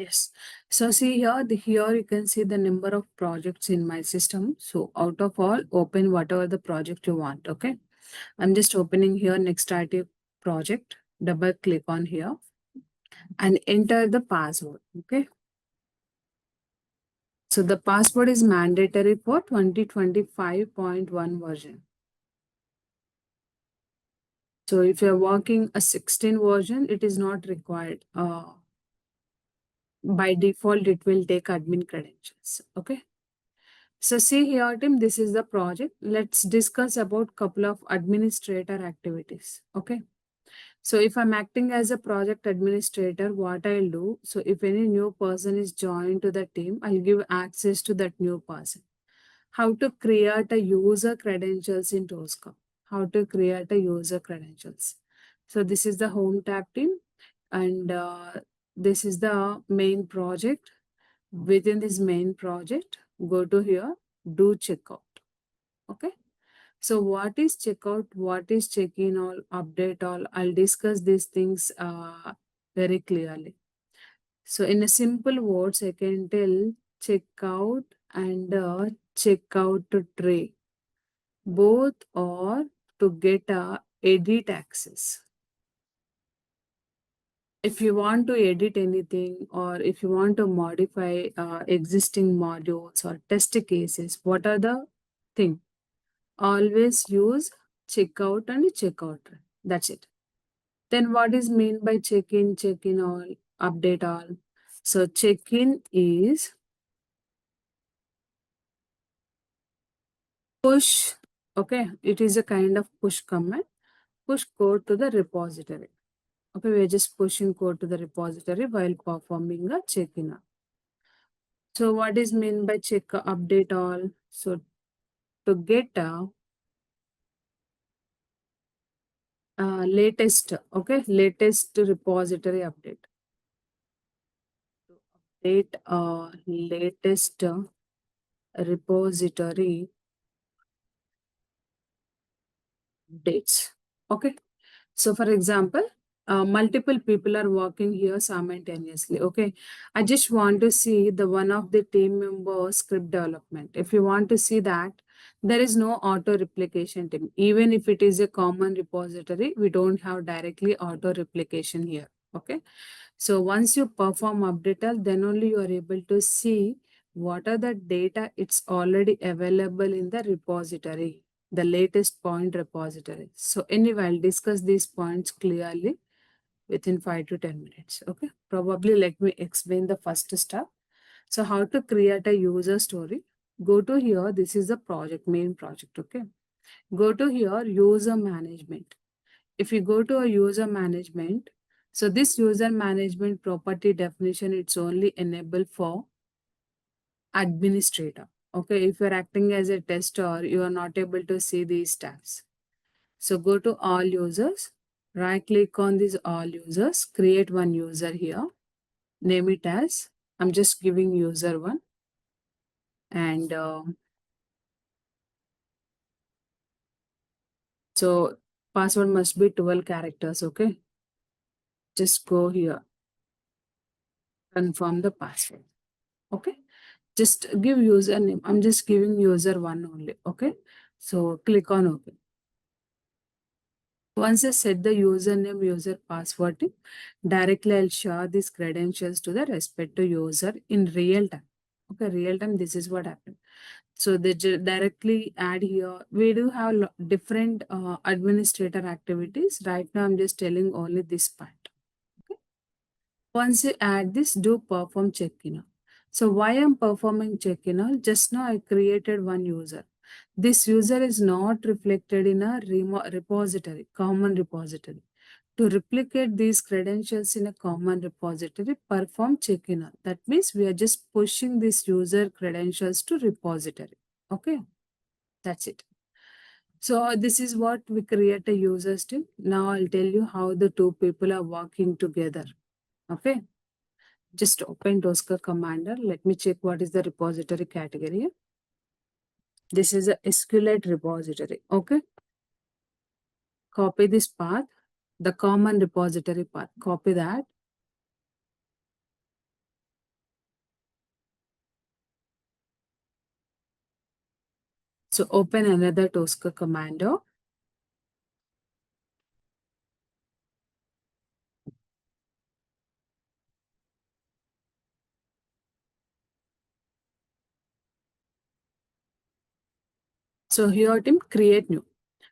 Yes. So see here, here you can see the number of projects in my system. So out of all, open whatever the project you want. Okay. I'm just opening here next active project. Double click on here and enter the password. Okay. So the password is mandatory for 2025.1 version. So if you're working a 16 version, it is not required. By default, it will take admin credentials. Okay. So see here, Tim, this is the project. Let's discuss about couple of administrator activities. Okay. So if I'm acting as a project administrator, what I'll do, so if any new person is joined to the team, I'll give access to that new person. How to create a user credentials in Tosca. How to create a user credentials. So this is the home tab, team, and this is the main project. Within this main project, go to here, do checkout. Okay. So what is checkout? What is check-in all, update all? I'll discuss these things very clearly. So in a simple words, I can tell checkout and checkout to tray. Both are to get a edit access. If you want to edit anything or if you want to modify existing modules or test cases, what are the thing? Always use checkout and checkout. That's it. Then what is mean by check-in all, update all? So check-in is push. Okay, it is a kind of push command. Push code to the repository. Okay, we're just pushing code to the repository while performing a check-in. So what is mean by check update all? So to get a latest, okay, latest repository update. To update latest repository dates. Okay. So for example, multiple people are working here simultaneously. Okay. I just want to see the one of the team member script development. If you want to see that, there is no auto replication team. Even if it is a common repository, we don't have directly auto replication here. Okay. So once you perform update, then only you are able to see what are the data it's already available in the repository, the latest point repository. So anyway, I'll discuss these points clearly within 5 to 10 minutes. Okay. Probably let me explain the first step. So how to create a user story. Go to here. This is the project, main project. Okay. Go to here, user management. If you go to a user management, so this user management property definition, it's only enabled for administrator. Okay, if you're acting as a tester, you are not able to see these tabs. So go to all users, right click on these all users, create one user here, name it as, I'm just giving user one, and so password must be 12 characters. Okay, just go here, confirm the password. Okay, just give username. I'm just giving user one only. Okay, so click on OK. Once I set the username, user password, directly I'll share these credentials to the respective user in real time. Okay, real time, this is what happened. So they directly add here. We do have different administrator activities. Right now, I'm just telling only this part. Okay. Once you add this, do perform check-in. So why I'm performing check-in? Just now I created one user. This user is not reflected in a repository, common repository. To replicate these credentials in a common repository, perform check-in. That means we are just pushing this user credentials to repository. Okay, that's it. So this is what we create a user stream. Now I'll tell you how the two people are working together. Okay, just open Tosca Commander. Let me check what is the repository category. This is a SQLite repository. Okay, copy this path, the common repository path. Copy that. So open another Tosca commando. So here team create new.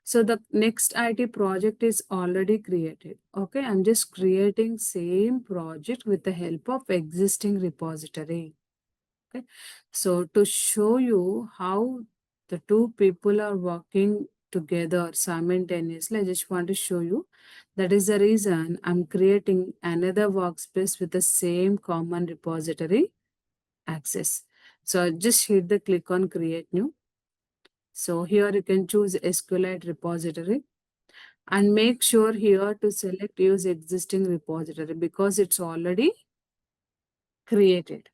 So the next IT project is already created. Okay, I'm just creating same project with the help of existing repository. Okay, so to show you how the two people are working together simultaneously, I just want to show you. That is the reason I'm creating another workspace with the same common repository access. So just hit the click on create new. So here you can choose SQLite repository and make sure here to select use existing repository because it's already created.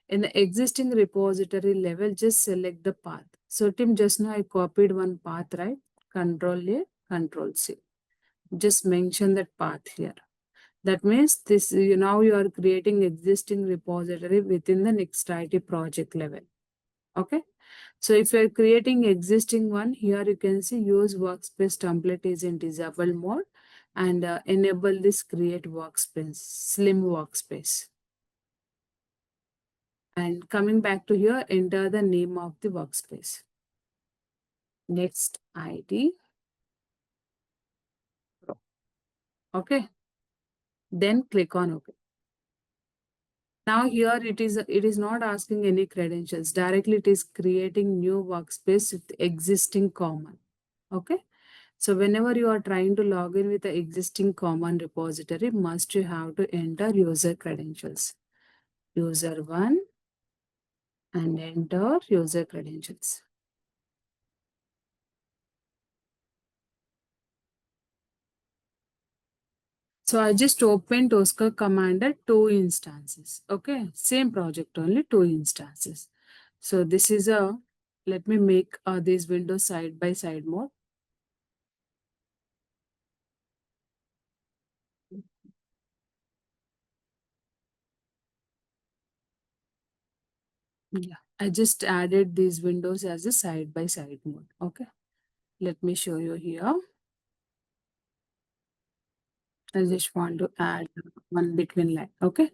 In the existing repository level, just select the path. So Tim, just now I copied one path, right? Control A, Control C. Just mention that path here. That means this now you are creating existing repository within the next IT project level. Okay. So if you're creating existing one, here you can see use workspace template is in disable mode and enable this create workspace, slim workspace. And coming back to here, enter the name of the workspace. Next ID. Okay. Then click on OK. Now here it is not asking any credentials. Directly it is creating new workspace with existing common. Okay. So whenever you are trying to log in with the existing common repository, must you have to enter user credentials. User 1 and enter user credentials. So I just opened Tosca Commander 2 instances. Okay, same project, only 2 instances. So this is let me make these windows side by side mode. Yeah, I just added these windows as a side by side mode. Okay, let me show you here. I just want to add one between line. Okay.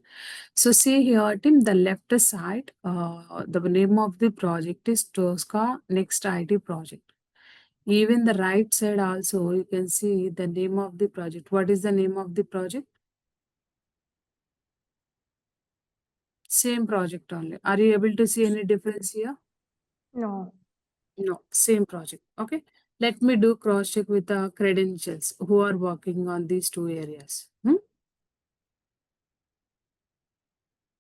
So see here, Tim, the left side, the name of the project is Tosca Next IT Project. Even the right side also, you can see the name of the project. What is the name of the project? Same project only. Are you able to see any difference here? No. No, same project. Okay. Let me do cross check with the credentials who are working on these two areas.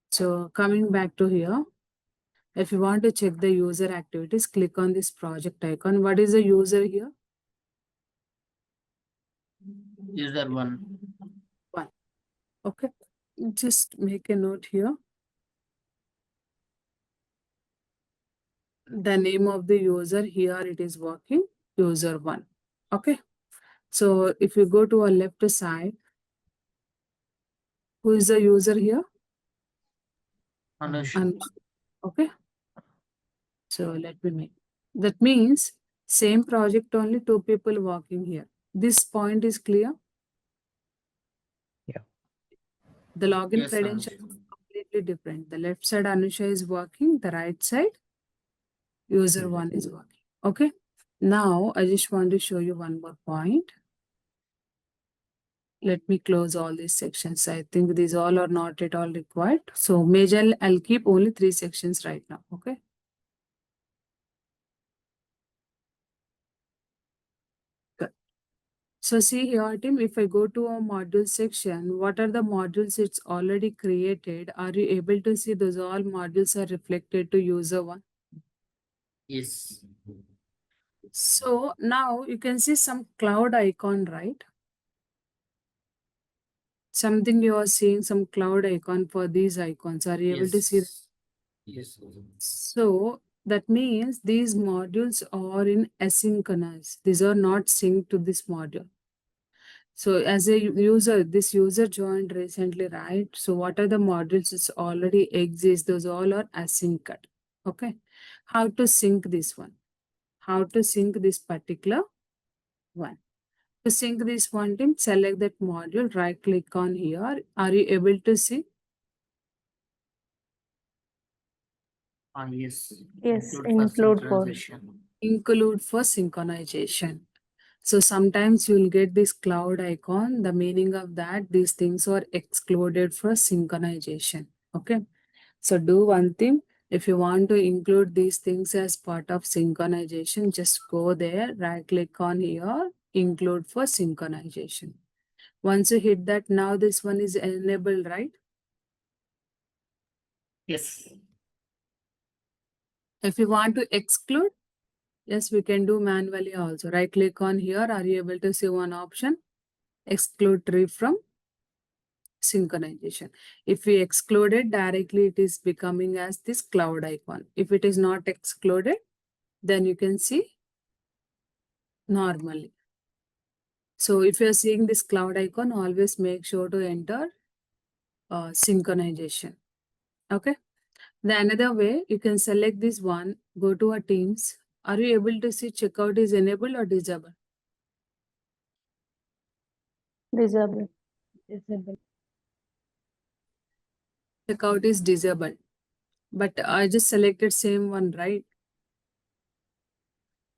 So coming back to here, if you want to check the user activities, click on this project icon. What is the user here? User 1. One. Okay. Just make a note here. The name of the user here, it is working user 1. Okay. So if you go to our left side, who is the user here? Anush. Okay. So let me make. That means same project, only 2 people working here. This point is clear. Yeah. The login Yes, credential Anush. is completely different. The left side Anusha is working, the right side user 1 is working. Okay. Now I just want to show you one more point. Let me close all these sections. I think these all are not at all required. So major, I'll keep only 3 sections right now. Okay. Good. So see here, team, if I go to a module section, what are the modules it's already created? Are you able to see those all modules are reflected to user 1? Yes. So now you can see some cloud icon, right? Something you are seeing some cloud icon for these icons. Are you able to see that? Yes. So that means these modules are in asynchronous. These are not synced to this module. So as a user, this user joined recently, right? So what are the modules that already exist? Those all are asynced. Okay. How to sync this one? how to sync this particular one. To sync this one team, select that module, right click on here. Are you able to see? Yes. Yes, For include for. synchronization. Include for synchronization. So sometimes you'll get this cloud icon. The meaning of that, these things are excluded for synchronization. Okay. So do one thing. If you want to include these things as part of synchronization, just go there, right click on here, include for synchronization. Once you hit that, now this one is enabled, right? Yes. If you want to exclude, yes, we can do manually also. Right click on here. Are you able to see one option? Exclude tree from synchronization. If we exclude it directly, it is becoming as this cloud icon. If it is not excluded, then you can see normally. So if you're seeing this cloud icon, always make sure to enter synchronization. Okay. The another way, you can select this one, go to our teams. Are you able to see checkout is enabled or disabled? Disable. Disable. Checkout is disabled. But I just selected same one, right?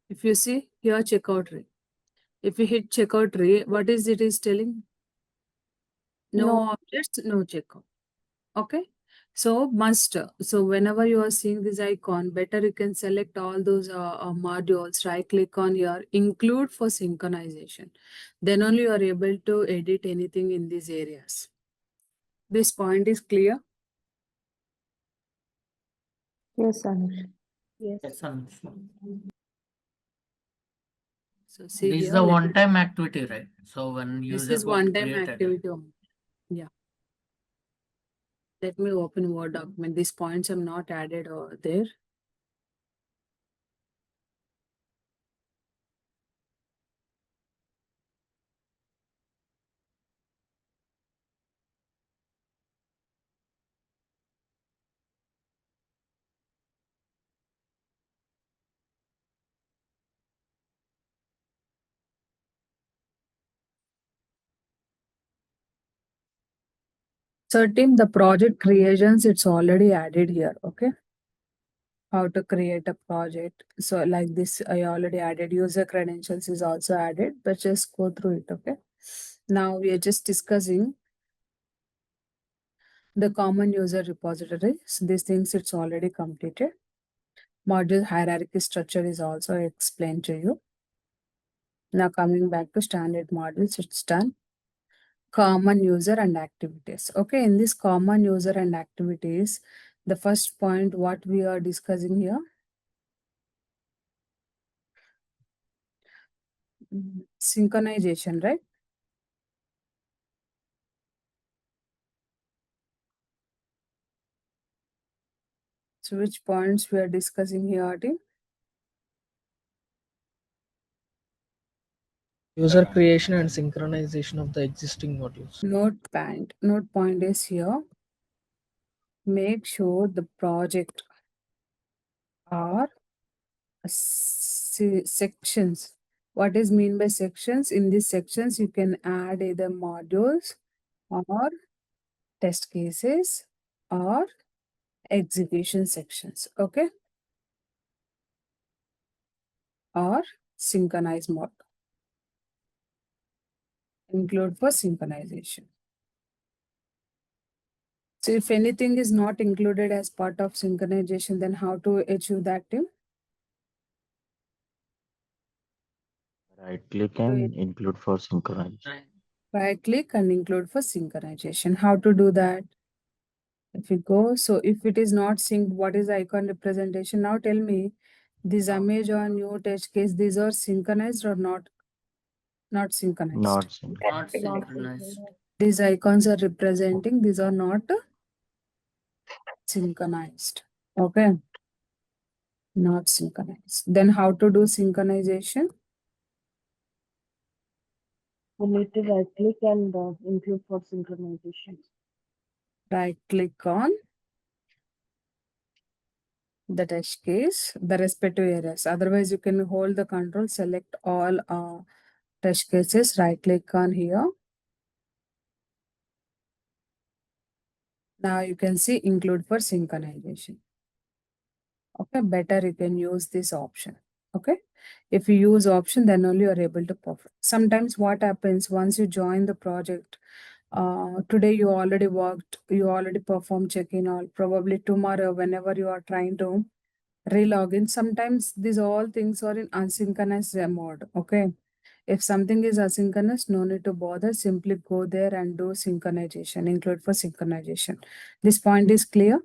If you see here checkout rate. If you hit checkout rate, what is it is telling? No, No. objects, no checkout. Okay. So must. So whenever you are seeing this icon, better you can select all those modules, right click on here, include for synchronization. Then only you are able to edit anything in these areas. This point is clear. Yes, Anush. Yes. Yes, Anush. So see This is here. the let me- one-time activity, right? So when This user is got one time created. activity only. Yeah. Let me open Word document. These points are not added over there. So team, the project creations, it's already added here. Okay. How to create a project. So like this, I already added user credentials is also added, but just go through it. Okay. Now we are just discussing the common user repository. So these things it's already completed. Module hierarchy structure is also explained to you. Now coming back to standard modules, it's done. Common user and activities. Okay, in this common user and activities, the first point what we are discussing here, synchronization, right? So which points we are discussing here, Ati? User creation and synchronization of the existing modules. Note point is here. Make sure the project are sections. What is mean by sections? In these sections, you can add either modules or test cases or execution sections. Okay. Or synchronize mode. Include for synchronization. So if anything is not included as part of synchronization, then how to achieve that, Tim? Right click and include for synchronization. Right click and include for synchronization. How to do that? If we go, so if it is not synced, what is the icon representation? Now tell me, this image on new test case, these are synchronized or not? Not synchronized. Not sync. Not synchronized. These icons are representing, these are not synchronized. Okay. Not synchronized. Then how to do synchronization? We need to right click and include for synchronization. Right click on the test case, the respective areas. Otherwise, you can hold the control, select all test cases, right click on here. Now you can see include for synchronization. Okay, better you can use this option. Okay, if you use option, then only you are able to perform. Sometimes what happens once you join the project, today you already worked, you already performed check-in, all probably tomorrow whenever you are trying to relog in, sometimes these all things are in asynchronous mode. Okay, if something is asynchronous, no need to bother, simply go there and do synchronization, include for synchronization. This point is clear.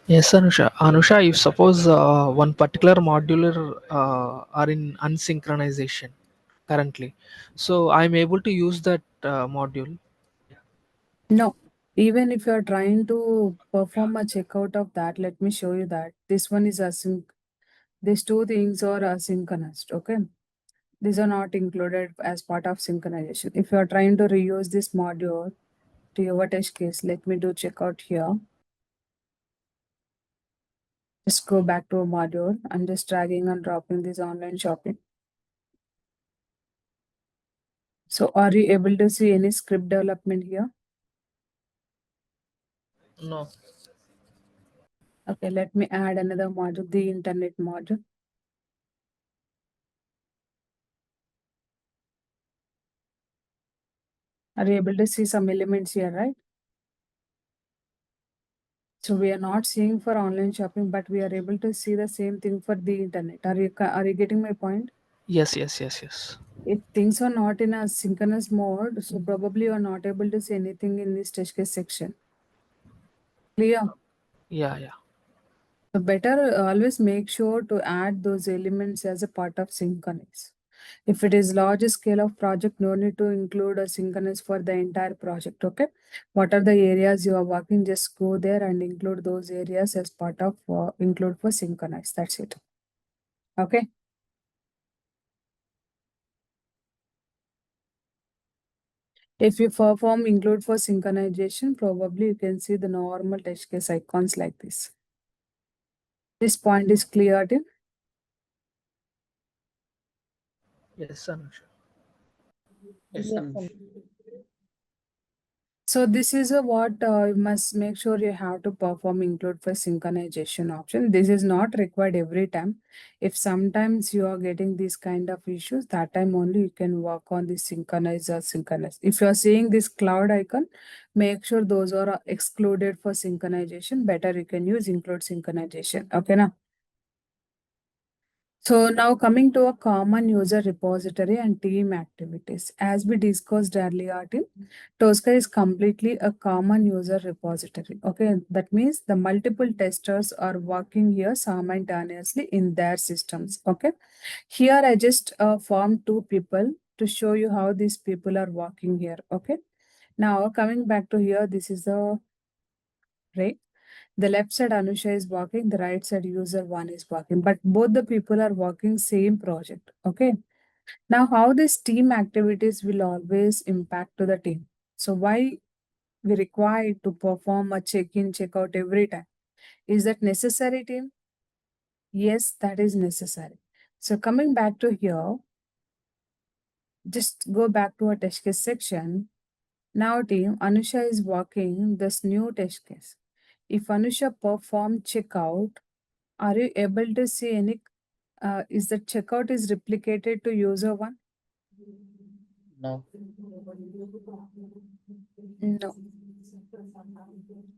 Yes, Anusha. Anusha, if suppose one particular modular are in unsynchronization currently, so I'm able to use that module. No, even if you are trying to perform a checkout of that, let me show you that this one is async. These two things are asynchronous. Okay, these are not included as part of synchronization. If you are trying to reuse this module to your test case, let me do checkout here. Just go back to a module. I'm just dragging and dropping this online shopping. So are you able to see any script development here? No. Okay, let me add another module, the internet module. Are you able to see some elements here, right? So we are not seeing for online shopping, but we are able to see the same thing for the internet. Are you getting my point? Yes, yes, yes, yes. If things are not in a synchronous mode, so probably you are not able to see anything in this test case section. Clear? Yeah, yeah. So better always make sure to add those elements as a part of synchronize. If it is large scale of project, no need to include a synchronize for the entire project. Okay. What are the areas you are working? Just go there and include those areas as part of include for synchronize. That's it. Okay. If you perform include for synchronization, probably you can see the normal test case icons like this. This point is clear, Tim? Yes, Anusha. Yes, Yes, Anush. So this is a what you must make sure you have to perform include for synchronization option. This is not required every time. If sometimes you are getting these kind of issues, that time only you can work on the synchronize or synchronize. If you are seeing this cloud icon, make sure those are excluded for synchronization. Better you can use include synchronization. Okay, now. So now coming to a common user repository and team activities. As we discussed earlier, Tim, Tosca is completely a common user repository. Okay, that means the multiple testers are working here simultaneously in their systems. Okay, here I just formed two people to show you how these people are working here. Okay, now coming back to here, this is the right. The left side Anusha is working, the right side user one is working, but both the people are working same project. Okay. Now, how these team activities will always impact to the team. So why we require to perform a check-in, check-out every time? Is that necessary, team? Yes, that is necessary. So coming back to here, just go back to our test case section. Now, team, Anusha is working this new test case. If Anusha perform checkout, are you able to see any, is the checkout is replicated to user one? No. No.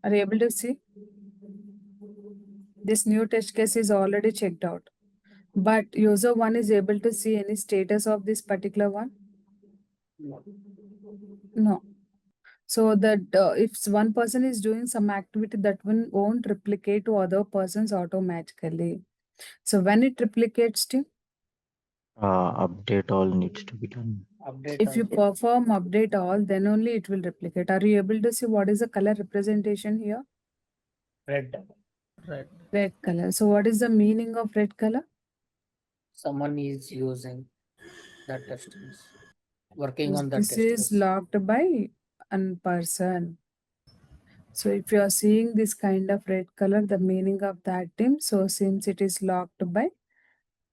Are you able to see? This new test case is already checked out. But user one is able to see any status of this particular one? No. So that if one person is doing some activity, that one won't replicate to other persons automatically. So when it replicates to, Update all needs to be done. Update if you all. perform update all, then only it will replicate. Are you able to see what is the color representation here? Red. Right. Red color. So what is the meaning of red color? Someone is using that test case. Working on that This test is case. locked by one person. So if you are seeing this kind of red color, the meaning of that team, so since it is locked by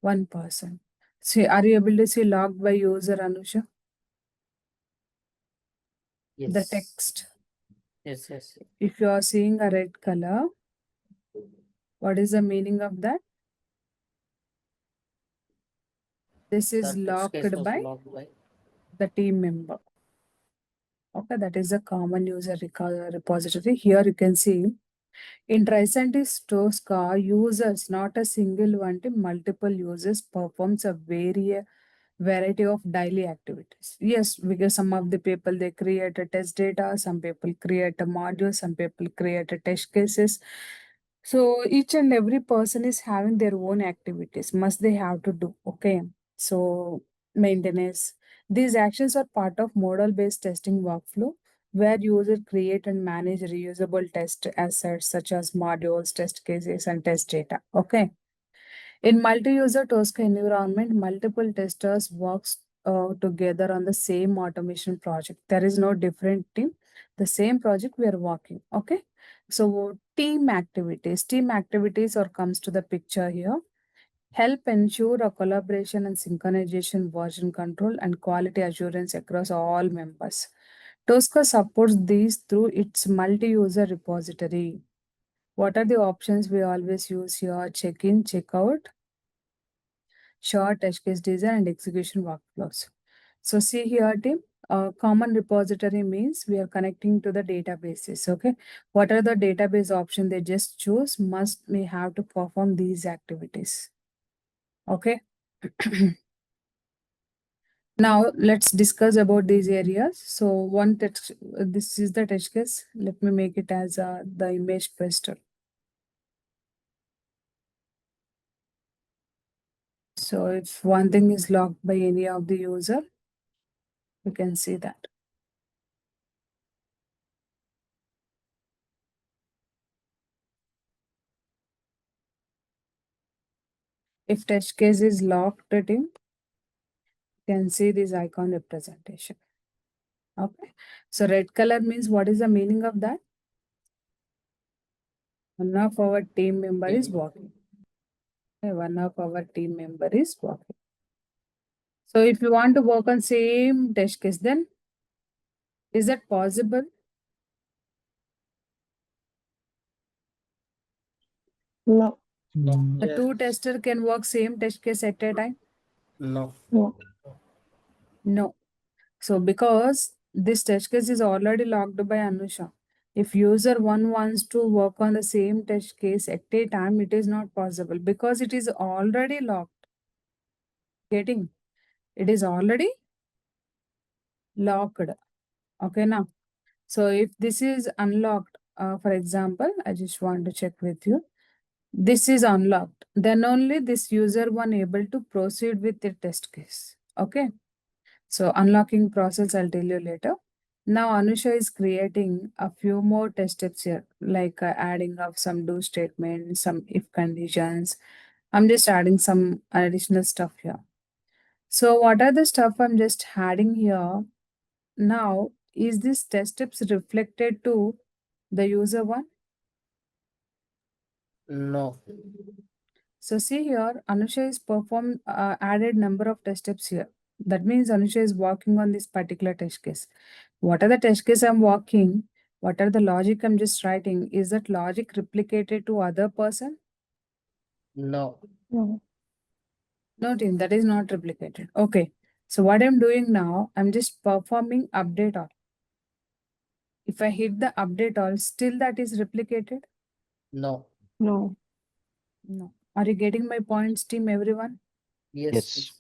one person. See, are you able to see locked by user, Anusha? Yes. The text. Yes. If you are seeing a red color, what is the meaning of that? This is That test case locked was by locked by. the team member. Okay, that is a common user repository. Here you can see in Tricentis Tosca, users, not a single one, multiple users performs a variety of daily activities. Yes, because some of the people they create a test data, some people create a module, some people create a test cases. So each and every person is having their own activities, must they have to do. Okay. So maintenance. These actions are part of model-based testing workflow where users create and manage reusable test assets such as modules, test cases, and test data. Okay. In multi-user Tosca environment, multiple testers works together on the same automation project. There is no different team. The same project we are working. Okay. So team activities. Team activities or comes to the picture here. Help ensure a collaboration and synchronization, version control, and quality assurance across all members. Tosca supports these through its multi-user repository. What are the options we always use here? Check-in, check-out, short test case design, and execution workflows. So see here, team. Common repository means we are connecting to the databases. Okay, what are the database option they just choose? Must we have to perform these activities? Okay. Now let's discuss about these areas. So one text, this is the test case. Let me make it as the image paster. So if one thing is locked by any of the user, you can see that. If test case is locked, team, you can see this icon representation. Okay. So red color means what is the meaning of that? One of our team member is working. Okay, one of our team member is working. So if you want to work on same test case, then is that possible? No. The Yes. two tester can work same test case at a time? No. No. No. So because this test case is already locked by Anusha, if user one wants to work on the same test case at a time, it is not possible because it is already locked. Getting? It is already locked. Okay, now. So if this is unlocked, for example, I just want to check with you. This is unlocked. Then only this user one able to proceed with the test case. Okay. So unlocking process, I'll tell you later. Now Anusha is creating a few more test steps here, like adding of some do statements, some if conditions. I'm just adding some additional stuff here. So what are the stuff I'm just adding here? Now, is this test steps reflected to the user one? No. So see here, Anusha is performed added number of test steps here. That means Anusha is working on this particular test case. What are the test case I'm working? What are the logic I'm just writing? Is that logic replicated to other person? No. No. No, team, that is not replicated. Okay. So what I'm doing now, I'm just performing update all. If I hit the update all, still that is replicated? No. No. No. Are you getting my points, team, everyone? Yes.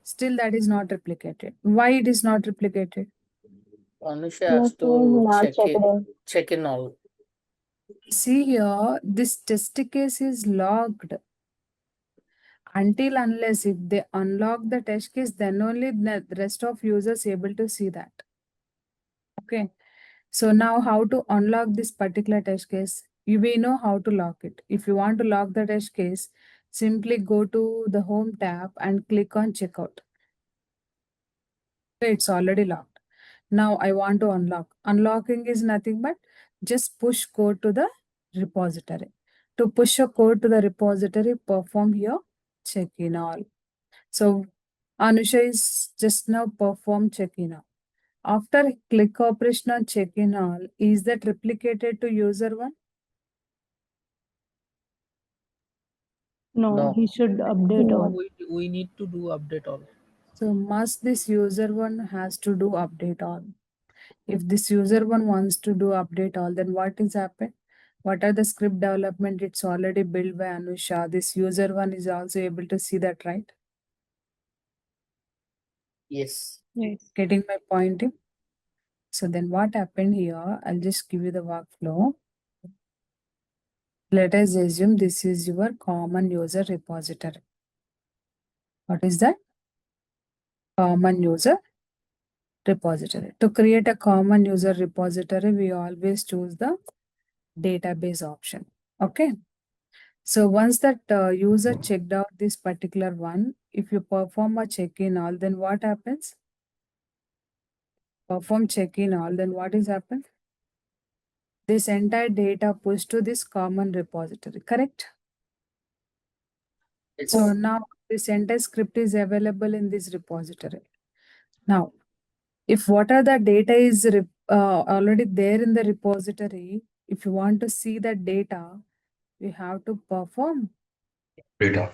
Still that is not replicated. Why it is not replicated? Anusha has Nothing is to not check checked in. in. Check in all. See here, this test case is logged. Until unless if they unlock the test case, then only the rest of users able to see that. Okay. So now how to unlock this particular test case? We know how to lock it. If you want to lock the test case, simply go to the home tab and click on checkout. Okay, it's already locked. Now I want to unlock. Unlocking is nothing but just push code to the repository. To push a code to the repository, perform here check in all. So Anusha is just now perform check in all. After click operation on check in all, is that replicated to user one? No, No. he should update all. We need to do update all. So must this user one has to do update all. If this user one wants to do update all, then what is happened? What are the script development? It's already built by Anusha. This user one is also able to see that, right? Yes. Yes. Getting my point? So then what happened here? I'll just give you the workflow. Let us assume this is your common user repository. What is that? Common user repository. To create a common user repository, we always choose the database option. Okay. So once that user checked out this particular one, if you perform a check-in all, then what happens? Perform check-in all, then what is happened? This entire data pushed to this common repository, correct? Yes. So now this entire script is available in this repository. Now, if what are the data is already there in the repository, if you want to see the data, you have to perform Data.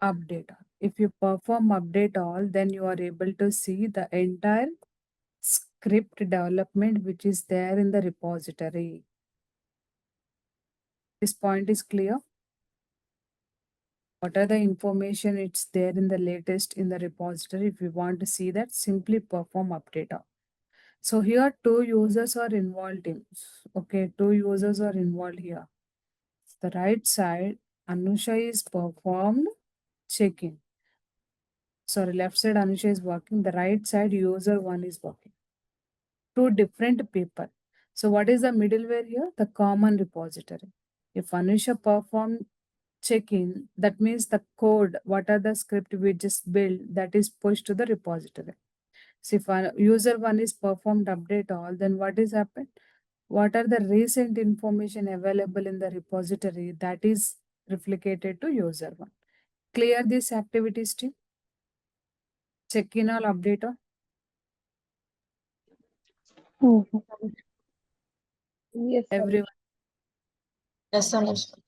update all. If you perform update all, then you are able to see the entire script development which is there in the repository. This point is clear. What are the information it's there in the latest in the repository? If you want to see that, simply perform update all. So here two users are involved in. Okay, two users are involved here. The right side, Anusha is performed check-in. Sorry, left side Anusha is working. The right side user one is working. Two different people. So what is the middleware here? The common repository. If Anusha performed check-in, that means the code, what are the script we just built, that is pushed to the repository. So if user one is performed update all, then what is happened? What are the recent information available in the repository that is replicated to user one? Clear this activities team. Check in all update all. Mhm. Yes, sir. Everyone. Yes, Anushka.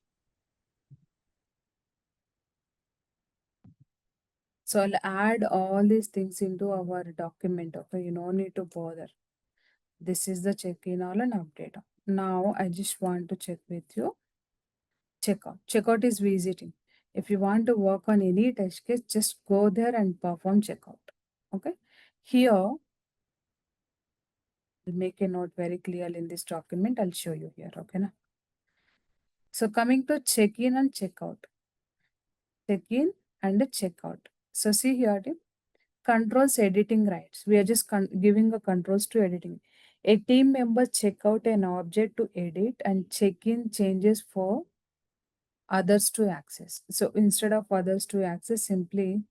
So I'll add all these things into our document. Okay, you no need to bother. This is the check in all and update all. Now I just want to check with you. Checkout. Checkout is visiting. If you want to work on any test case, just go there and perform checkout. Okay. Here, I'll make a note very clear in this document. I'll show you here. Okay. Na? So coming to check in and checkout. Check in and checkout. So see here, controls editing rights. We are just giving a controls to editing. A team member check out an object to edit and check in changes for others to access. So instead of others to access, simply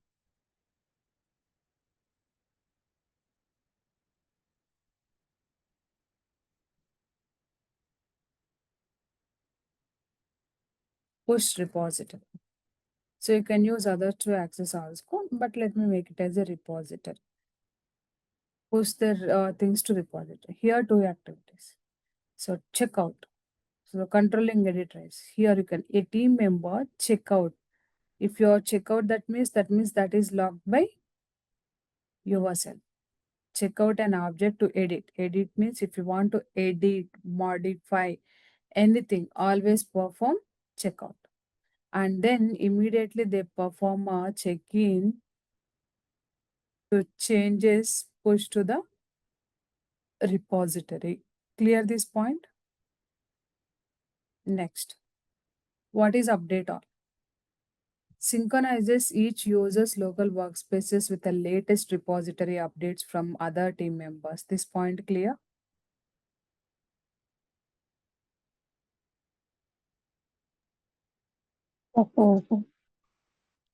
push repository. So you can use others to access also, but let me make it as a repository. Push the things to repository. Here two activities. So checkout. So controlling edit rights. Here you can a team member checkout. If you are checkout, that means that is logged by yourself. Check out an object to edit. Edit means if you want to edit, modify anything, always perform checkout. And then immediately they perform a check-in to changes push to the repository. Clear this point? Next. What is update all? Synchronizes each user's local workspaces with the latest repository updates from other team members. This point clear? Mhm.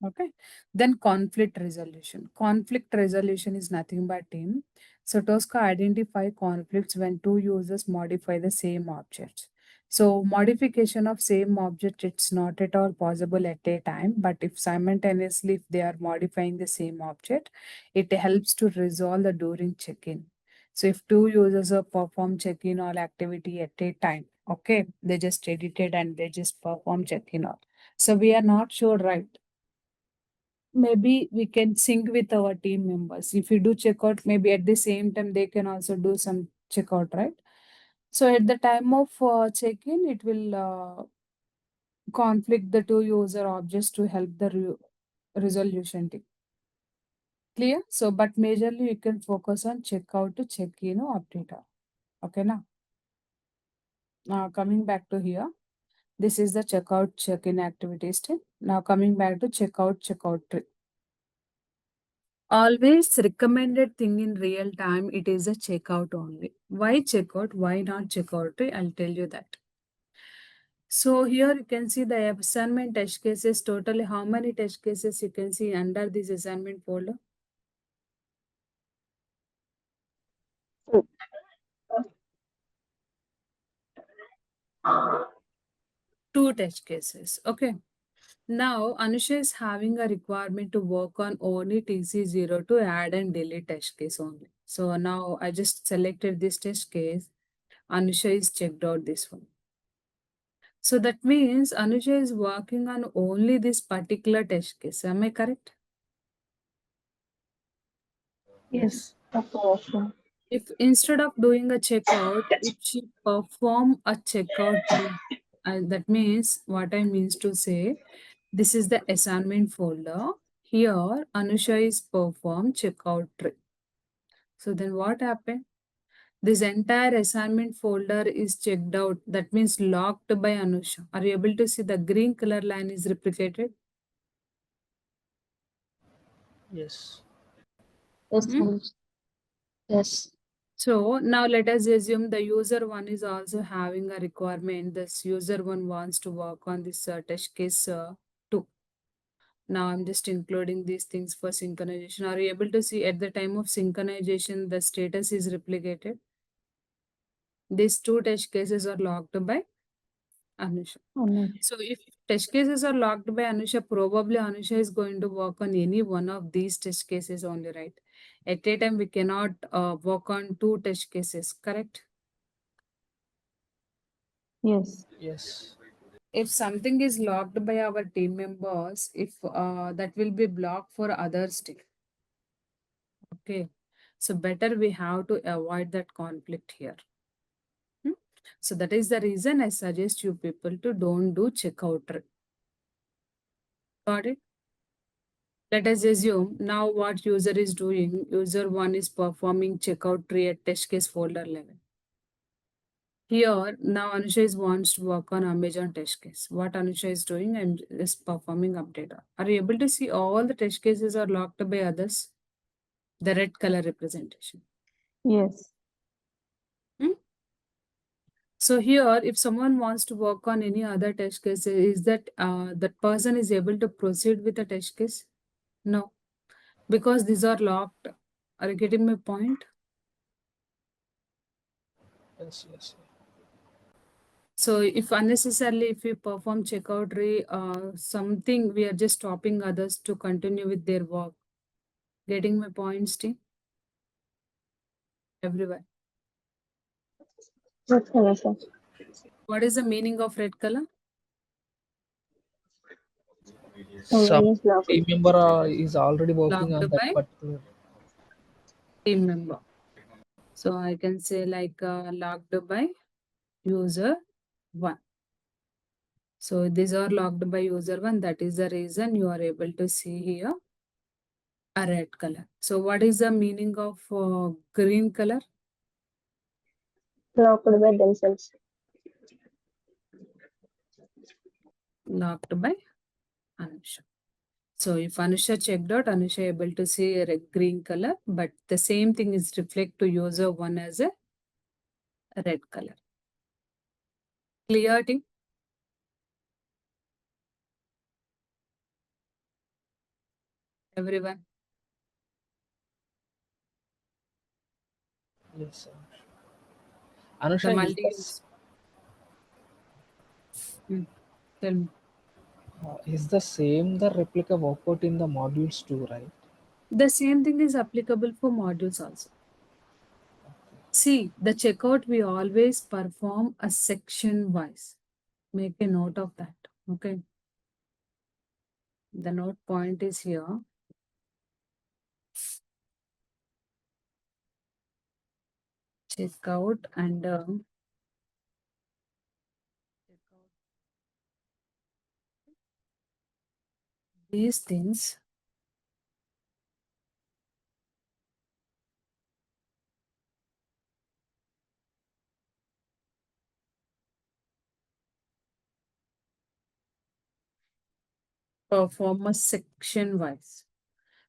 Okay. Then conflict resolution. Conflict resolution is nothing but team. So Tosca identify conflicts when two users modify the same object. So modification of same object, it's not at all possible at a time, but if simultaneously if they are modifying the same object, it helps to resolve the during check-in. So if two users are perform check-in or activity at a time, okay, they just edited and they just perform check-in or. So we are not sure, right? Maybe we can sync with our team members. If you do checkout, maybe at the same time they can also do some checkout, right? So at the time of check-in, it will conflict the two user objects to help the resolution team. Clear? So, but majorly you can focus on checkout to check-in or update. Okay, now. Now coming back to here, this is the checkout check-in activities team. Now coming back to checkout tree. Always recommended thing in real time, it is a checkout only. Why checkout? Why not checkout tree? I'll tell you that. So here you can see the assignment test cases. Totally how many test cases you can see under this assignment folder? Two test cases. Okay. Now Anusha is having a requirement to work on only TC0 to add and delete test case only. So now I just selected this test case. Anusha is checked out this one. So that means Anusha is working on only this particular test case. Am I correct? Yes, Dr. Roshan. If instead of doing a checkout, if she perform a checkout tree, that means what I means to say, this is the assignment folder. Here, Anusha is perform checkout tree. So then what happened? This entire assignment folder is checked out. That means locked by Anusha. Are you able to see the green color line is replicated? Yes. Yes, Hmm? Anush. Yes. So now let us assume the user one is also having a requirement. This user one wants to work on this test case too. Now I'm just including these things for synchronization. Are you able to see at the time of synchronization, the status is replicated? These two test cases are locked by Anusha. Anush. So if test cases are locked by Anusha, probably Anusha is going to work on any one of these test cases only, right? At a time, we cannot work on two test cases, correct? Yes. Yes. If something is locked by our team members, if that will be blocked for others too. Okay. So better we have to avoid that conflict here. Hmm? So that is the reason I suggest you people to don't do checkout. Got it? Let us assume now what user is doing. User one is performing checkout tree at test case folder level. Here, now Anusha is wants to work on Amazon test case. What Anusha is doing, I'm just performing update. Are you able to see all the test cases are locked by others? The red color representation. Yes. Hmm? So here, if someone wants to work on any other test case, is that that person is able to proceed with the test case? No, because these are locked. Are you getting my point? Yes. Yes. So if unnecessarily, if we perform checkout something, we are just stopping others to continue with their work. Getting my points, team? Everywhere. Dr. Roshan. What is the meaning of red color? Some Someone is locked. team member is already working Locked on that by particular. team member. So I can say like locked by user one. So these are locked by user one. That is the reason you are able to see here a red color. So what is the meaning of green color? Locked by themselves. Locked by Anusha. So if Anusha checked out, Anusha able to see a green color, but the same thing is reflect to user one as a red color. Clear, team? Everyone. Yes, sir. The Anusha, multi-use. Tell me. is the same the replica workout in the modules too, right? The same thing is applicable for modules also. See, the checkout we always perform a section wise. Make a note of that. Okay. The note point is here. Checkout and these things perform a section wise.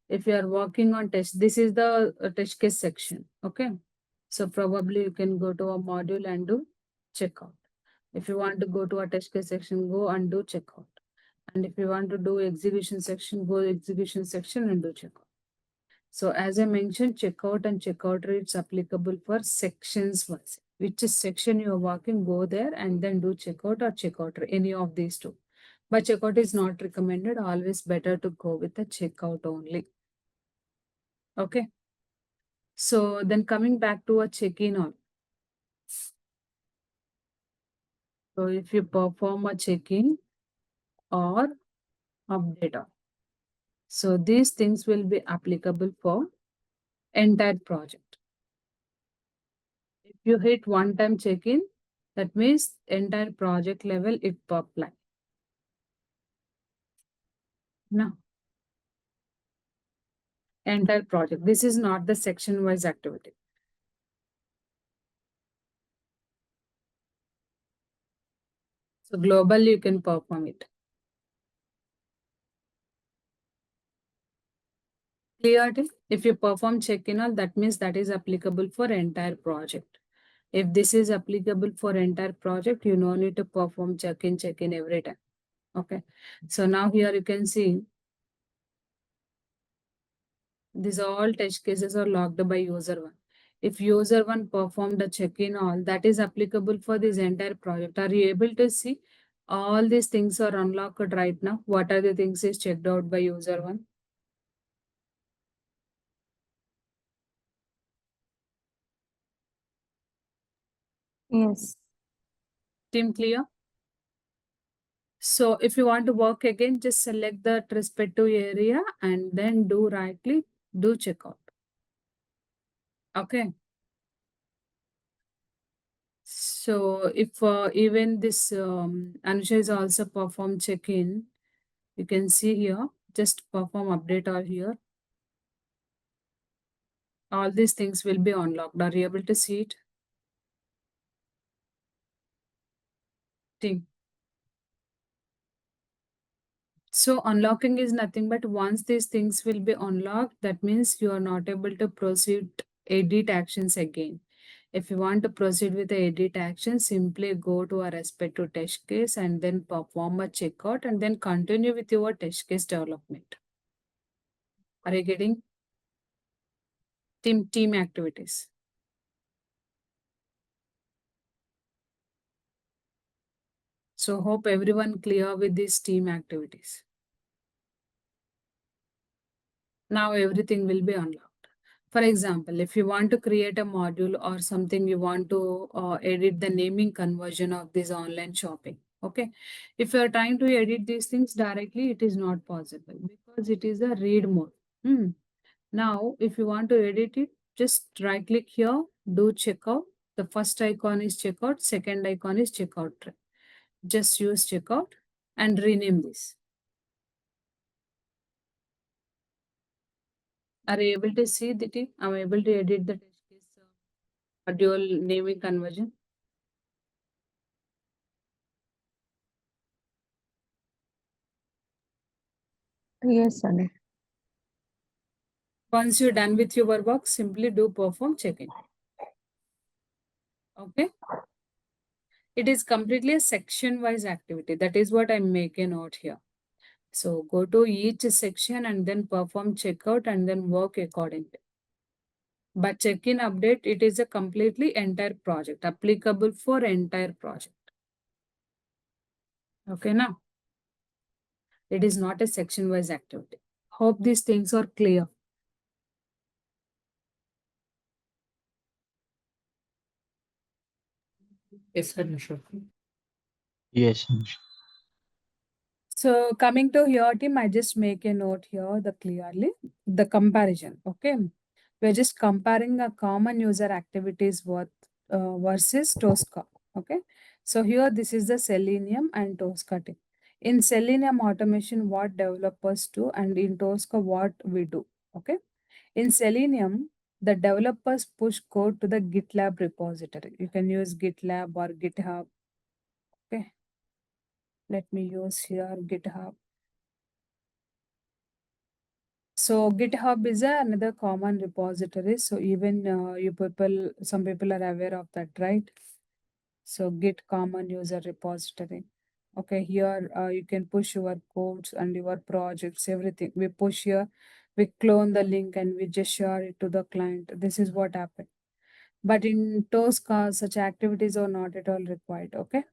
If you are working on test, this is the test case section. Okay. So probably you can go to a module and do checkout. If you want to go to a test case section, go and do checkout. And if you want to do execution section, go execution section and do checkout. So as I mentioned, checkout and checkout rates applicable for sections wise. Which section you are working, go there and then do checkout or checkout, any of these two. But checkout is not recommended. Always better to go with the checkout only. Okay. So then coming back to a check-in on. So if you perform a check-in or update on. So these things will be applicable for entire project. If you hit one-time check-in, that means entire project level if apply. No. Entire project. This is not the section-wise activity. So globally you can perform it. Clear? If you perform check-in all, that means that is applicable for entire project. If this is applicable for entire project, you no need to perform check-in every time. Okay. So now here you can see these all test cases are logged by user one. If user one performed a check-in all, that is applicable for this entire project. Are you able to see all these things are unlocked right now? What are the things is checked out by user one? Yes. Team clear? So if you want to work again, just select the respective area and then do right click, do checkout. Okay. So if even this Anusha is also perform check-in, you can see here, just perform update all here. All these things will be unlocked. Are you able to see it? Team. So unlocking is nothing but once these things will be unlocked, that means you are not able to proceed edit actions again. If you want to proceed with the edit action, simply go to a respective test case and then perform a checkout and then continue with your test case development. Are you getting? Team activities. So hope everyone clear with these team activities. Now everything will be unlocked. For example, if you want to create a module or something, you want to edit the naming conversion of this online shopping. Okay. If you are trying to edit these things directly, it is not possible because it is a read mode. Now, if you want to edit it, just right click here, do checkout. The first icon is checkout, second icon is checkout tray. Just use checkout and rename this. Are you able to see that I'm able to edit the test case module naming conversion? Yes, Sunny. Once you're done with your work, simply do perform check-in. Okay. It is completely a section-wise activity. That is what I make a note here. So go to each section and then perform checkout and then work accordingly. But check-in update, it is a completely entire project, applicable for entire project. Okay, now it is not a section-wise activity. Hope these things are clear. Yes, Anusha. Yes, Anusha. So coming to here, team, I just make a note here, the clearly, the comparison, okay? We're just comparing a common user activities versus Tosca, okay? So here, this is the Selenium and Tosca team. In Selenium automation, what developers do, and in Tosca, what we do, okay? In Selenium, the developers push code to the GitLab repository. You can use GitLab or GitHub, okay? Let me use here GitHub. So GitHub is another common repository. So even some people are aware of that, right? So Git common user repository. Okay, here you can push your codes and your projects, everything. We push here, we clone the link and we just share it to the client. This is what happened. But in Tosca, such activities are not at all required. Okay.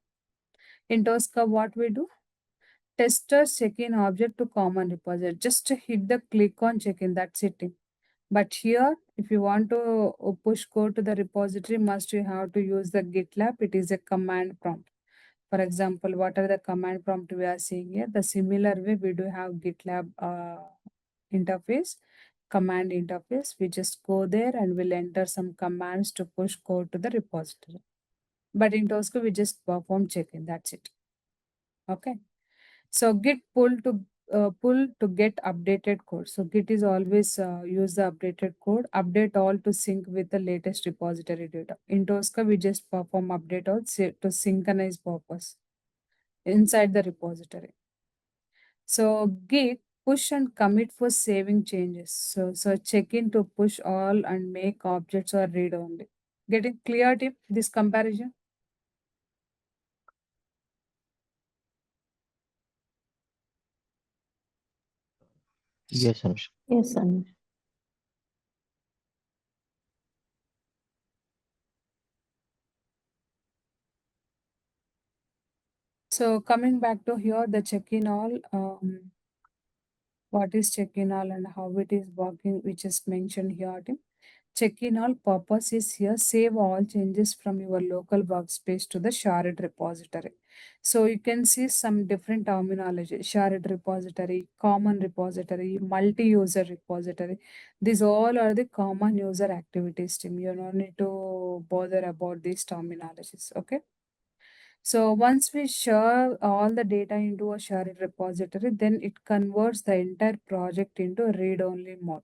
In Tosca, what we do? Testers check-in object to common repository. Just hit the click on check-in. That's it. But here, if you want to push code to the repository, must you have to use the GitLab. It is a command prompt. For example, what are the command prompt we are seeing here? The similar way we do have GitLab interface, command interface. We just go there and we'll enter some commands to push code to the repository. But in Tosca, we just perform check-in. That's it. Okay. So git pull to get updated code. So git is always use the updated code, update all to sync with the latest repository data. In Tosca, we just perform update all to synchronize purpose inside the repository. So git push and commit for saving changes. So check in to push all and make objects or read only. Getting clear tip this comparison? Yes, Anusha. Yes, Anush. So coming back to here, the check-in all, what is check-in all and how it is working, which is mentioned here. Check-in all purpose is here, save all changes from your local workspace to the shared repository. So you can see some different terminology, shared repository, common repository, multi-user repository. These all are the common user activities, team. You don't need to bother about these terminologies, okay? So once we share all the data into a shared repository, then it converts the entire project into read-only mode.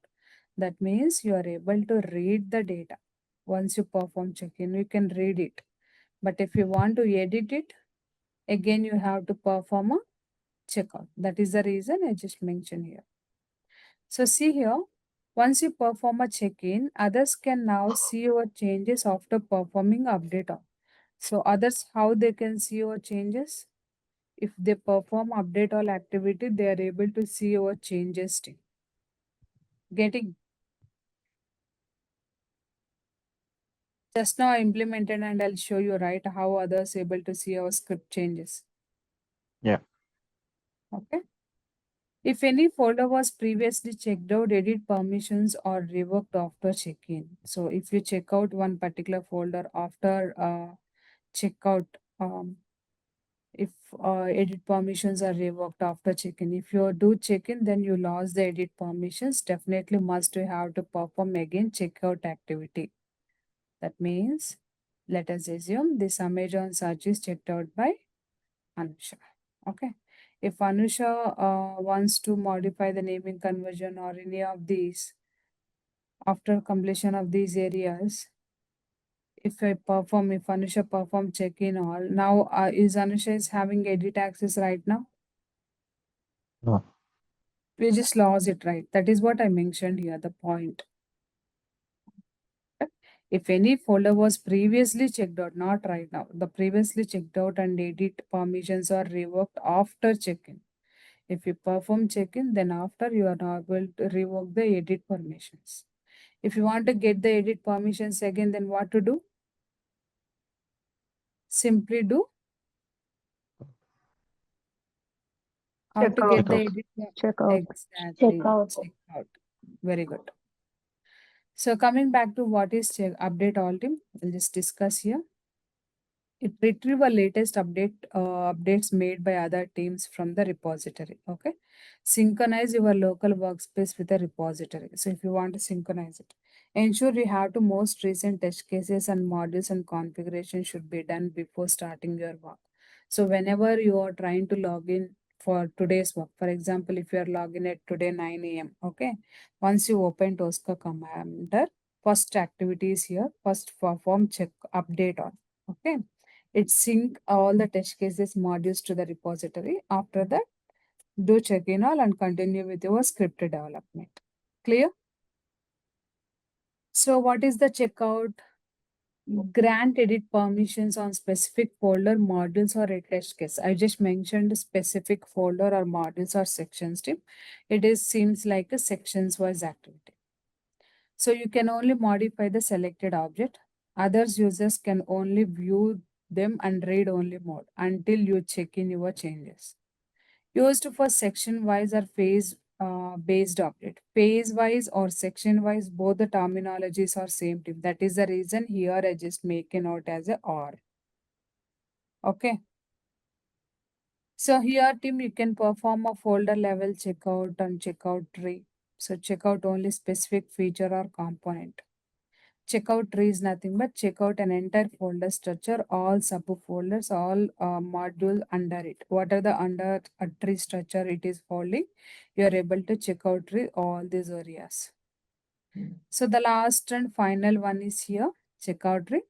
That means you are able to read the data. Once you perform check-in, you can read it. But if you want to edit it, again you have to perform a checkout. That is the reason I just mentioned here. So see here, once you perform a check-in, others can now see your changes after performing update on. So others, how they can see your changes? If they perform update all activity, they are able to see your changes too. Getting just now I implemented and I'll show you right how others able to see our script changes. Yeah. Okay. If any folder was previously checked out, edit permissions are revoked after check-in. So if you check out one particular folder after checkout, if edit permissions are revoked after check-in. If you do check-in, then you lost the edit permissions. Definitely must you have to perform again checkout activity. That means, let us assume this Amazon search is checked out by Anusha. Okay. If Anusha wants to modify the naming conversion or any of these, after completion of these areas, if Anusha perform check-in all, now is Anusha is having edit access right now? No. We just lost it, right? That is what I mentioned here, the point. If any folder was previously checked out, not right now, the previously checked out and edit permissions are revoked after check-in. If you perform check-in, then after you are not able to revoke the edit permissions. If you want to get the edit permissions again, then what to do? Simply do how Check to out. get the Check out. edit. Check out. Exactly. Check out. Check out. Very good. So coming back to what is check update all team, we'll just discuss here. It retrieve a latest updates made by other teams from the repository. Okay, synchronize your local workspace with the repository. So if you want to synchronize it, ensure you have to most recent test cases and modules and configuration should be done before starting your work. So whenever you are trying to log in for today's work, for example, if you are logging at today 9 a.m. Okay, once you open Tosca Commander, first activity is here. First perform check update on. Okay, it sync all the test cases modules to the repository. After that, do check in all and continue with your scripted development. Clear? So what is the checkout? Grant edit permissions on specific folder, modules, or a test case. I just mentioned specific folder or modules or sections. It is seems like a sections wise activity. So you can only modify the selected object. Others users can only view them and read only mode until you check in your changes. Used for section wise or phase based object. Phase wise or section wise, both the terminologies are same team. That is the reason here I just make a note as a or. Okay. So here team, you can perform a folder level checkout and checkout tree. So checkout only specific feature or component. Checkout tree is nothing but check out an entire folder structure, all subfolders, all module under it. What are the under a tree structure it is holding? You are able to check out tree all these areas. So the last and final one is here, checkout tree.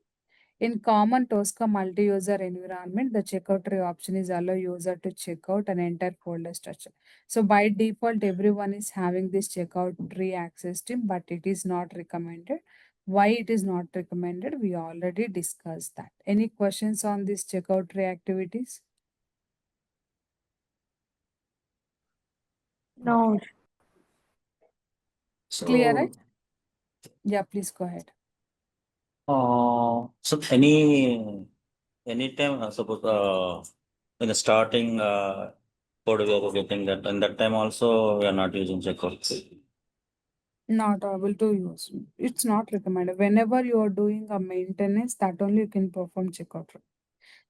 In common Tosca multi-user environment, the checkout tree option is allow user to check out an entire folder structure. So by default, everyone is having this checkout tree access team, but it is not recommended. Why it is not recommended? We already discussed that. Any questions on this checkout tree activities? No. Clear, right? So, Yeah, please go ahead. so anytime, suppose in the starting code we are getting that, and that time also we are not using checkout. Not able to use. It's not recommended. Whenever you are doing a maintenance, that only you can perform checkout tree.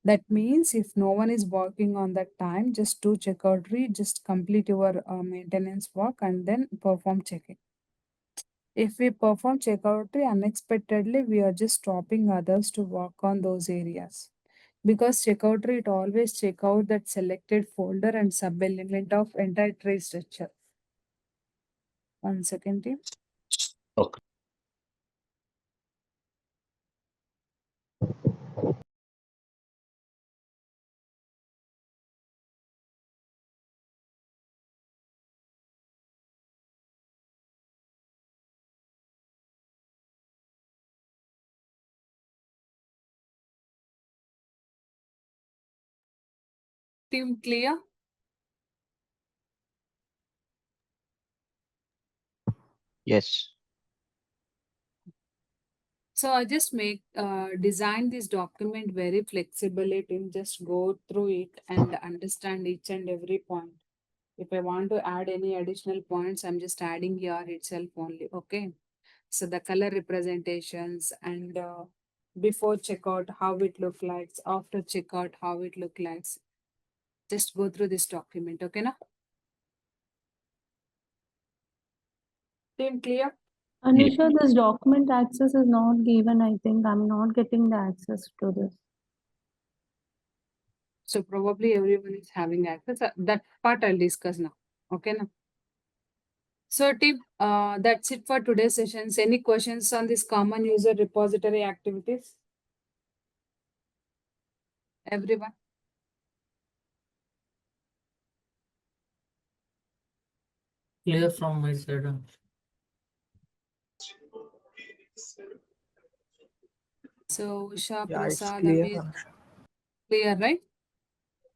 That means if no one is working on that time, just do checkout tree, just complete your maintenance work and then perform checking. If we perform checkout tree unexpectedly, we are just stopping others to work on those areas. Because checkout tree, it always check out that selected folder and sub-element of entire tree structure. 1 second, team. Okay. Team clear? Yes. So I just design this document very flexibly to just go through it and understand each and every point. If I want to add any additional points, I'm just adding here itself only. Okay. So the color representations and before checkout, how it look like, after checkout, how it look like. Just go through this document. Okay, na? Team clear? Anusha, this document access is not given. I think I'm not getting the access to this. So probably everyone is having access. That part I'll discuss now. Okay, na? So team, that's it for today's sessions. Any questions on this common user repository activities? Everyone? Clear from my side. So Usha, Yeah, it's Prasad, clear. Amit, clear, right?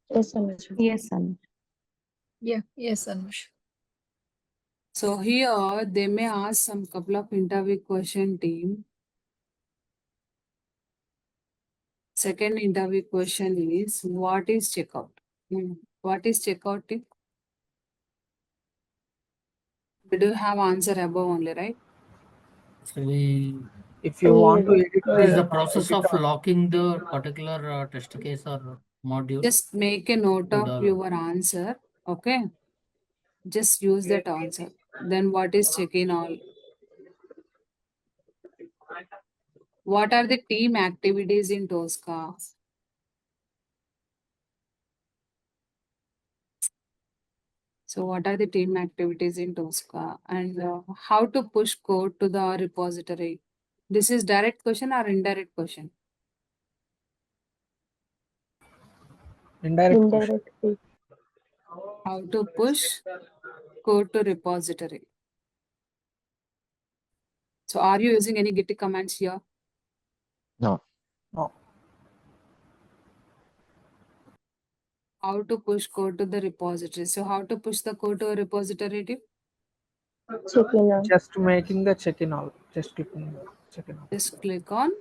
Yes, Anusha. Yes, Anusha. Yes, Anush. So here they may ask some couple of interview question team. Second interview question is what is checkout? What is checkout team? We do have answer above only, right? So we, If you want to edit what is the the process of edit on- locking the particular test case or module? Just make a note to of the- your answer. Okay. Just use that answer. Then what is check-in all? What are the team activities in Tosca? So what are the team activities in Tosca and how to push code to the repository? This is direct question or indirect question? indirect question. Indirectly. How to push code to repository? So are you using any Git commands here? No. No. How to push code to the repository? So how to push the code to a repository? Team? Checking out. Just making the check-in all. Just clicking check-in all. Just click on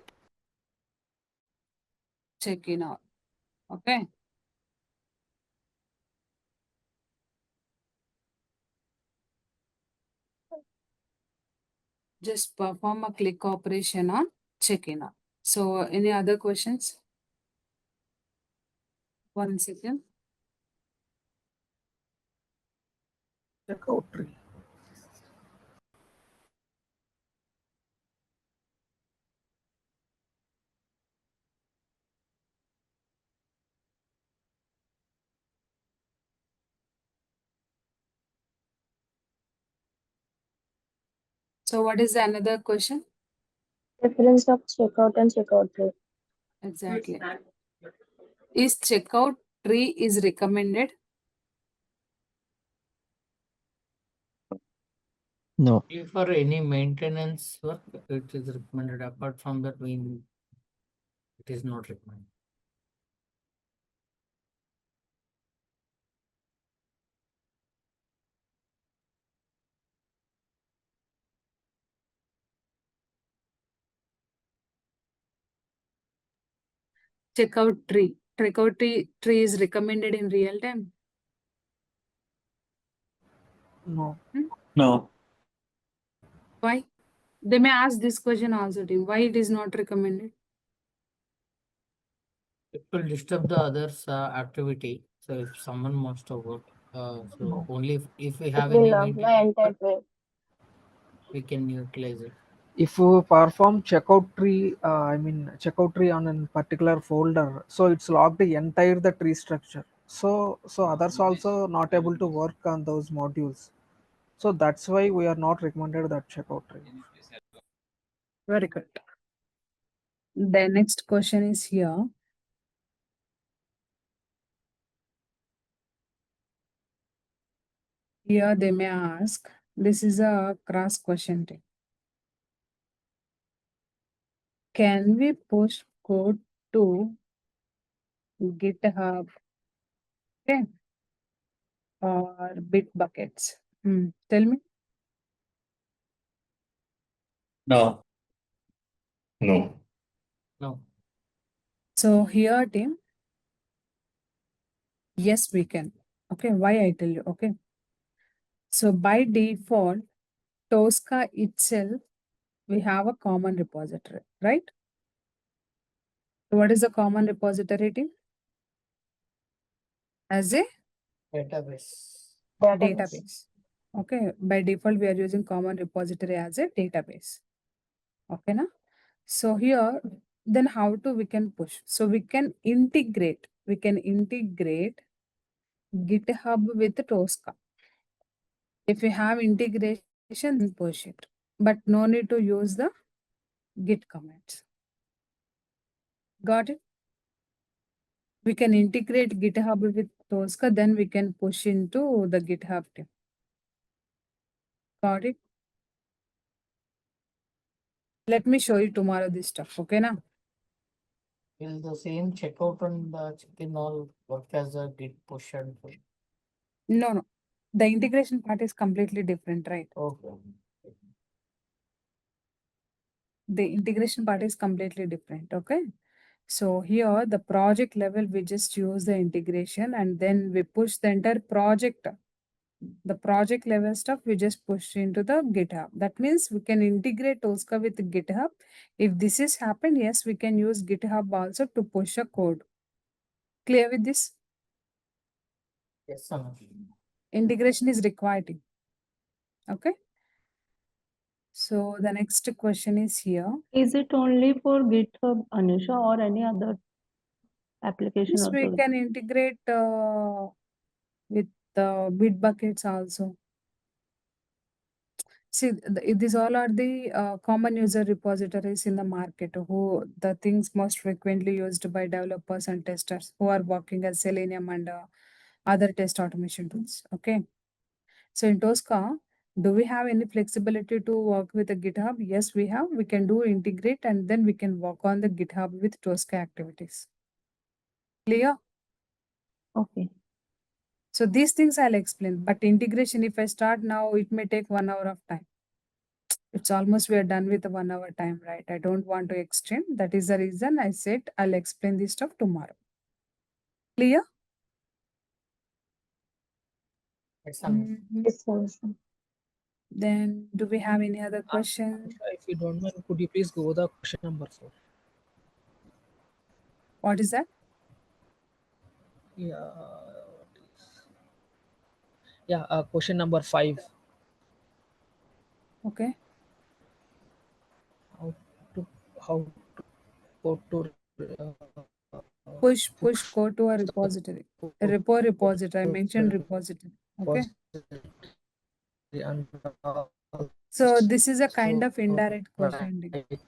check-in all. Okay. Just perform a click operation on check-in all. So any other questions? 1 second. Checkout tree. So what is the another question? Difference of checkout and checkout rate. Exactly. Is checkout tree is recommended? No. If for any maintenance work, it is recommended. Apart from that, it is not recommended. Checkout tree is recommended in real time. No. No. Why? They may ask this question also, team. Why it is not recommended? It will disturb the others' activity. So if someone wants to work, so only if we It have will any lock the maintenance entire work, tray. we can utilize it. If we perform checkout tree, checkout tree on a particular folder, so it's logged the entire the tree structure. So others also not able to work on those modules. So that's why we are not recommended that checkout tree. Very good. The next question is here. Here they may ask, this is a cross question. Team. Can we push code to GitHub? Okay. Or Bitbuckets? Tell me. No. No. No. So here, team. Yes, we can. Okay. Why I tell you? Okay. So by default, Tosca itself, we have a common repository, right? What is a common repository? Team? As a Database. database. Okay. By default, we are using common repository as a database. Okay, na? So here, then how to we can push? So we can integrate GitHub with Tosca. If we have integration, then push it. But no need to use the Git commands. Got it? We can integrate GitHub with Tosca, then we can push into the GitHub team. Got it? Let me show you tomorrow this stuff, okay now? Will the same checkout and check-in all work as a Git push and pull? No. The integration part is completely different, right? Okay. The integration part is completely different, okay? So here the project level, we just use the integration and then we push the entire project. The project level stuff we just push into the GitHub. That means we can integrate Tosca with GitHub. If this is happened, yes, we can use GitHub also to push a code. Clear with this? Yes, Anu. Integration is required. Okay. So the next question is here. Is it only for GitHub, Anusha, or any other application Yes, we also? can integrate with Bitbuckets also. See, these all are the common user repositories in the market who the things most frequently used by developers and testers who are working as Selenium and other test automation tools. Okay. So in Tosca, do we have any flexibility to work with the GitHub? Yes, we have. We can do integrate and then we can work on the GitHub with Tosca activities. Clear? Okay. So these things I'll explain, but integration, if I start now, it may take 1 hour of time. It's almost we are done with the 1 hour time, right? I don't want to extend. That is the reason I said I'll explain this stuff tomorrow. Clear? Yes, Anu. Mhm. Yes, sir. Then do we have any other question? If you don't mind, could you please go the question number 4? What is that? Yeah. Yeah, question number 5. Okay. How to how to go to Push push code to a repository. A code repository. I to mentioned repository. Okay. repository and So this is a kind of also indirect question. right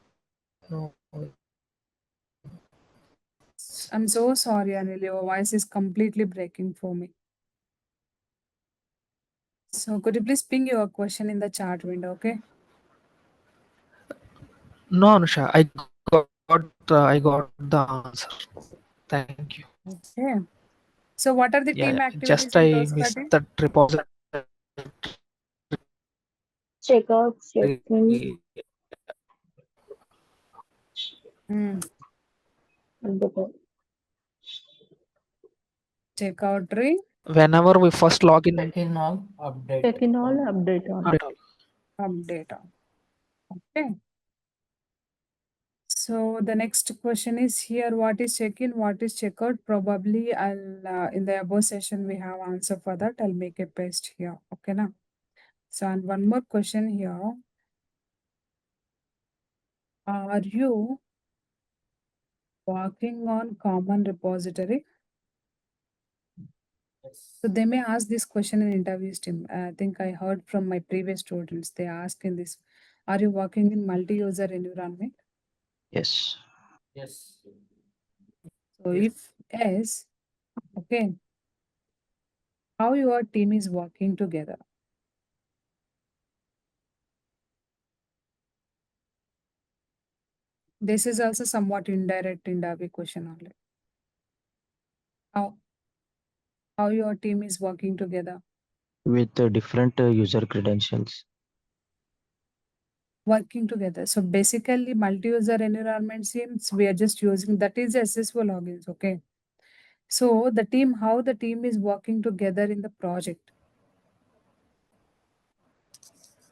now I'm so sorry, Anil. Your voice is completely breaking for me. So could you please ping your question in the chat window, okay? no Anusha, I got the answer. Thank you. Okay. So what are the Yeah, team yeah. activities Just in I Tosca missed team? that repository. Checkout, checking, Hmm. and the Checkout tree. Whenever we first log in, Check in all, update. Check in all, update all. Update on. Okay. So the next question is here, what is check-in, what is checkout? Probably I'll, in the above session, we have answer for that. I'll make a paste here. Okay, now. So, and one more question here. Are you working on common repository? Yes. So they may ask this question in interviews team. I think I heard from my previous students, they ask in this, are you working in multi-user environment? Yes. Yes. So Yes. if yes, okay, how your team is working together? This is also somewhat indirect interview question only. How your team is working together? With different user credentials. Working together. So basically, multi-user environment seems we are just using that is SSO logins. Okay. So the team, how the team is working together in the project,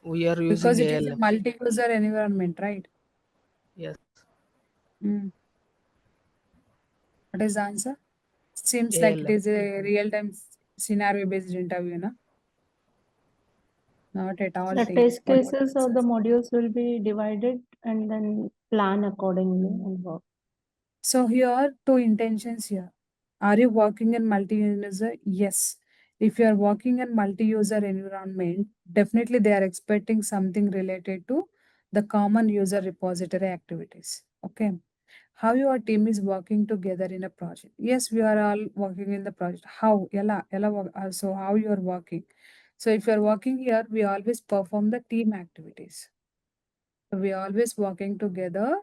we are because using it is a ALF. multi-user environment, right? Yes, Mm. What is the answer? Seems like it ALF. is a real-time scenario-based interview, no? Not at all The team. test What cases of the modules will be divided and then plan accordingly and work. So here two intentions here. Are you working in multi-user? Yes. If you are working in multi-user environment, definitely they are expecting something related to the common user repository activities. Okay. How your team is working together in a project? Yes, we are all working in the project. How? So how you are working? So if you are working here, we always perform the team activities. So we always working together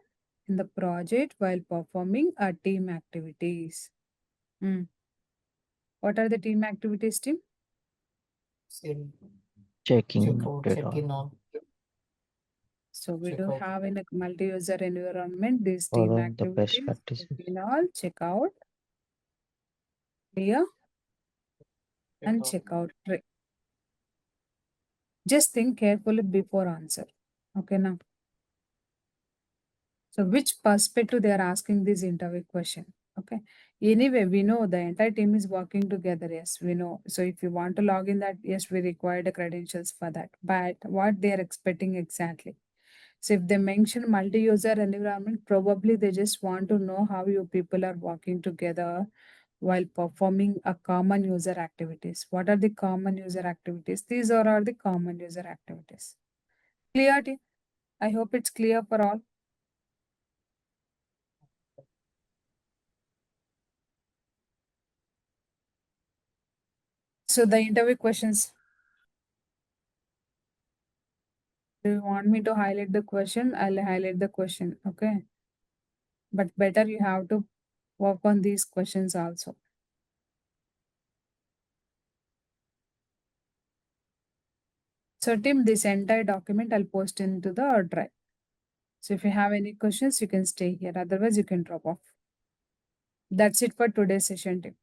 in the project while performing our team activities. Mm. What are the team activities, team? Same. Checking Check out, data. check in on. So we Check do out. have in a multi-user environment, these team Following the best activities, practices. check in all, check out, clear, and check out tray. Just think carefully before answer. Okay, now. So which perspective they are asking this interview question? Okay. Anyway, we know the entire team is working together. Yes, we know. So if you want to log in that, yes, we require the credentials for that. But what they are expecting exactly? So if they mention multi-user environment, probably they just want to know how you people are working together while performing a common user activities. What are the common user activities? These are the common user activities. Clarity. I hope it's clear for all. So the interview questions. Do you want me to highlight the question? I'll highlight the question. Okay. But better you have to work on these questions also. So Tim, this entire document I'll post into the drive. So if you have any questions, you can stay here. Otherwise, you can drop off. That's it for today's session, Tim.